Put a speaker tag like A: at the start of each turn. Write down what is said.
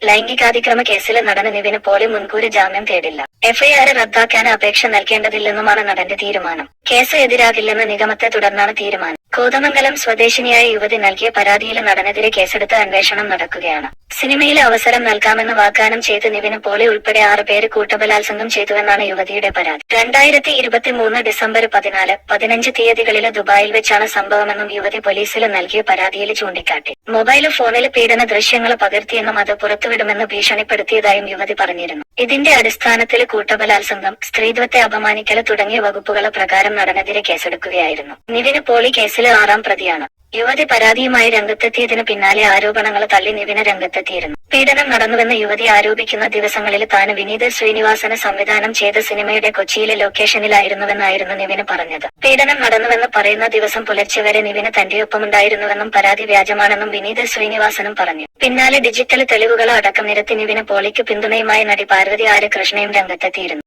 A: ലൈംഗികാതിക്രമ കേസിലെ നടന് നിവിന് പോളി മുൻകൂർ ജാമ്യം തേടില്ല. എഫ്ഐആർ റദ്ദാക്കാൻ അപേക്ഷ നൽകേണ്ടതില്ലെന്നുമാണ് നടന്റെ തീരുമാനം. കേസ് എതിരാകില്ലെന്ന നിഗമത്തെ തുടർന്നാണ് തീരുമാനം. കോതമംഗലം സ്വദേശിനിയായ യുവതി നൽകിയ പരാതിയിലെ നടനെതിരെ കേസെടുത്ത് അന്വേഷണം നടക്കുകയാണ്. സിനിമയിലെ അവസരം നൽകാമെന്ന് വാഗ്ദാനം ചെയ്ത് നിവിന് പോളി ഉൾപ്പെടെ 6 പേര് കൂട്ടബലാത്സംഗം ചെയ്തുവെന്നാണ് യുവതിയുടെ പരാതി. 2023 ഡിസംബർ 14, 15 തീയതികളില് ദുബായിൽ വെച്ചാണ് സംഭവമെന്നും യുവതി പോലീസില് നൽകിയ പരാതിയിൽ ചൂണ്ടിക്കാട്ടി. മൊബൈൽ ഫോണിൽ പീഡന ദൃശ്യങ്ങൾ പകർത്തിയെന്നും അത് പുറത്തുവിടുമെന്ന് ഭീഷണിപ്പെടുത്തിയതായും യുവതി പറഞ്ഞിരുന്നു. ഇതിന്റെ അടിസ്ഥാനത്തിൽ കൂട്ടബലാത്സംഗം, സ്ത്രീത്വത്തെ അപമാനിക്കൽ തുടങ്ങിയ വകുപ്പുകൾ പ്രകാരം നടനെതിരെ കേസെടുക്കുകയായിരുന്നു. നിവിന് പോളി കേസിലെ 6ാം പ്രതിയാണ്. യുവതി പരാതിയുമായി രംഗത്തെത്തിയതിനു പിന്നാലെ ആരോപണങ്ങൾ തള്ളി നിവിന് രംഗത്തെത്തിയിരുന്നു. പീഡനം നടന്നുവെന്ന് യുവതി ആരോപിക്കുന്ന ദിവസങ്ങളിൽ താൻ വിനീത് ശ്രീനിവാസന് സംവിധാനം ചെയ്ത സിനിമയുടെ കൊച്ചിയിലെ ലൊക്കേഷനിലായിരുന്നുവെന്നായിരുന്നു നിവിന് പറഞ്ഞത്. പീഡനം നടന്നുവെന്ന് പറയുന്ന ദിവസം പുലർച്ചെ വരെ നിവിന് തന്റെയൊപ്പമുണ്ടായിരുന്നുവെന്നും പരാതി വ്യാജമാണെന്നും വിനീത് ശ്രീനിവാസനും പറഞ്ഞു. പിന്നാലെ ഡിജിറ്റൽ തെളിവുകൾ അടക്കം നിരത്തി നിവിന് പോളിക്ക് പിന്തുണയുമായി നടി പാർവതി ആർ കൃഷ്ണയും രംഗത്തെത്തിയിരുന്നു.